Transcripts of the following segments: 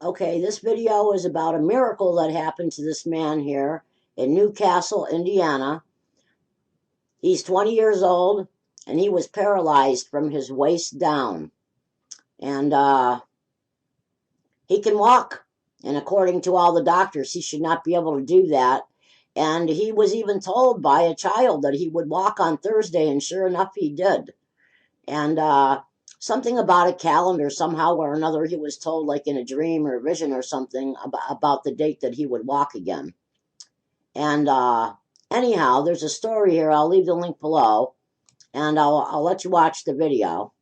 Okay, this video is about a miracle that happened to this man here in Newcastle, Indiana. He's 20 years old, and he was paralyzed from his waist down. And he can walk. And according to all the doctors, he should not be able to do that. And he was even told by a child that he would walk on Thursday, and sure enough, he did. And something about a calendar, somehow or another, he was told, like in a dream or a vision or something, about the date that he would walk again. And anyhow, there's a story here. I'll leave the link below, and I'll let you watch the video.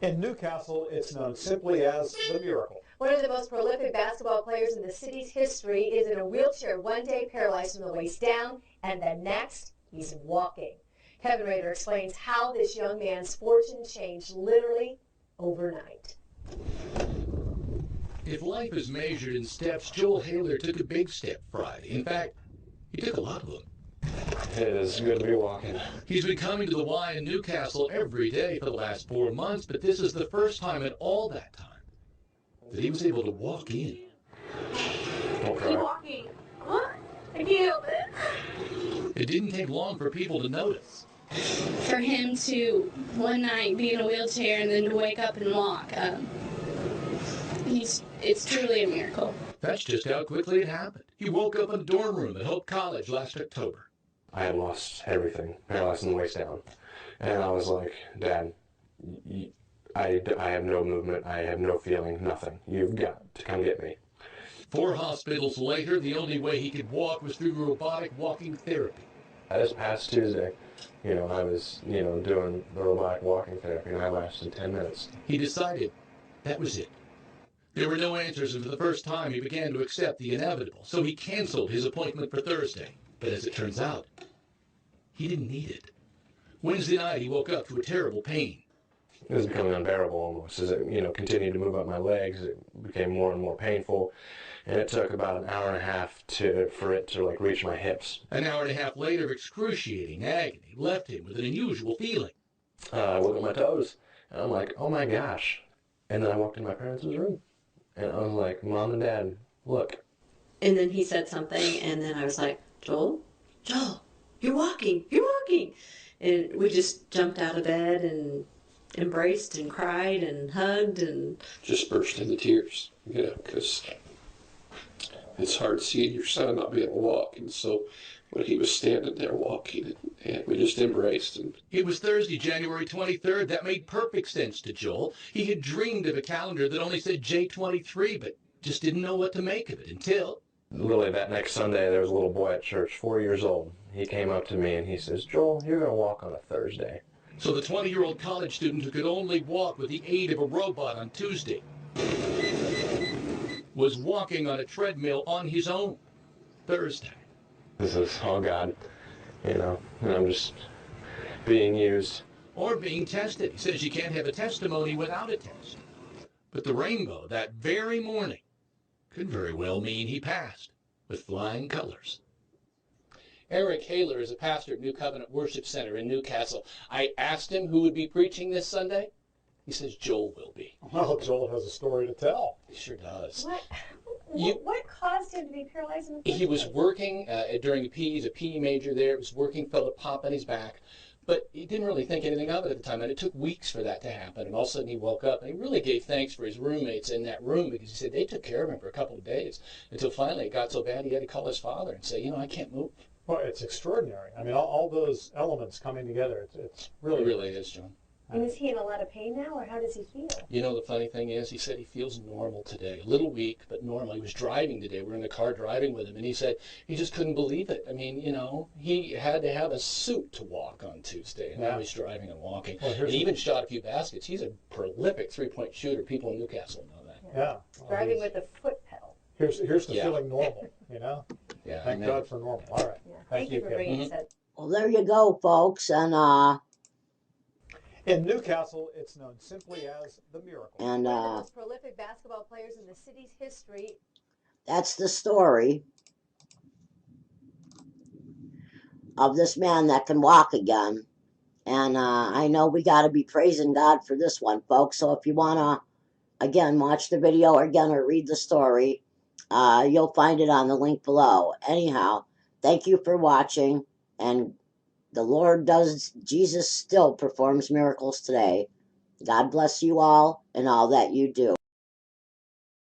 In Newcastle, it's known simply as the Miracle. One of the most prolific basketball players in the city's history is in a wheelchair one day, paralyzed from the waist down, and the next, he's walking. Kevin Rader explains how this young man's fortune changed literally overnight. If life is measured in steps, Joel Haler took a big step Friday. In fact, he took a lot of them. It is good to be walking. He's been coming to the Y in Newcastle every day for the last 4 months, but this is the first time in all that time that he was able to walk in. Okay. Walking. What? I can't help it. It didn't take long for people to notice. For him to one night be in a wheelchair and then to wake up and walk, it's truly a miracle. That's just how quickly it happened. He woke up in a dorm room at Hope College last October. I had lost everything, paralyzed from the waist down. And I was like, Dad, I have no movement, I have no feeling, nothing. You've got to come get me. 4 hospitals later, the only way he could walk was through robotic walking therapy. This past Tuesday, I was, doing the robotic walking therapy, and I lasted 10 minutes. He decided that was it. There were no answers, and for the first time he began to accept the inevitable, so he canceled his appointment for Thursday. But as it turns out, he didn't need it. Wednesday night, he woke up to a terrible pain. It was becoming unbearable almost. As it, continued to move up my legs, it became more and more painful. And it took about an hour and a half for it to reach my hips. An hour and a half later, excruciating agony left him with an unusual feeling. I looked at my toes, and I'm like, oh my gosh. And then I walked in my parents' room, and I was like, Mom and Dad, look. And then he said something, and then I was like, Joel, you're walking. And we just jumped out of bed and embraced and cried and hugged and just burst into tears, because it's hard seeing your son not be able to walk. And so when he was standing there walking, and we just embraced. And it was Thursday, January 23rd. That made perfect sense to Joel. He had dreamed of a calendar that only said J23, but just didn't know what to make of it until... Literally that next Sunday, there was a little boy at church, 4 years old. He came up to me and he says, Joel, you're going to walk on a Thursday. So the 20-year-old college student who could only walk with the aid of a robot on Tuesday was walking on a treadmill on his own Thursday. This is all God, and I'm just being used. Or being tested. He says you can't have a testimony without a test. But the rainbow that very morning could very well mean he passed with flying colors. Eric Haler is a pastor at New Covenant Worship Center in Newcastle. I asked him who would be preaching this Sunday. He says Joel will be. Well, Joel has a story to tell. He sure does. What caused him to be paralyzed in the first He was place? working during a PE. He's a PE major there. He was working, felt a pop on his back. But he didn't really think anything of it at the time, and it took weeks for that to happen. And all of a sudden he woke up, and he really gave thanks for his roommates in that room, because he said they took care of him for a couple of days until finally it got so bad he had to call his father and say, I can't move. Well, it's extraordinary. I mean, all those elements coming together, it's really... It really is, John. And is he in a lot of pain now, or how does he feel? The funny thing is, he said he feels normal today. A little weak, but normal. He was driving today. We're in the car driving with him, and he said he just couldn't believe it. I mean, he had to have a suit to walk on Tuesday, and now he's driving and walking. Well, and he even shot a few baskets. He's a prolific three-point shooter. People in Newcastle know that. Yeah. Well, driving with a foot pedal. Here's the feeling normal, Yeah. Thank God for normal. All right. Yeah. Thank you for bringing that. Well, there you go, folks, and in Newcastle, it's known simply as the Miracle. And one of the most prolific basketball players in the city's history. that's the story of this man that can walk again. And I know we got to be praising God for this one, folks. So if you want to, again, watch the video or read the story, you'll find it on the link below. Anyhow, thank you for watching. And the Lord Jesus still performs miracles today. God bless you all and all that you do.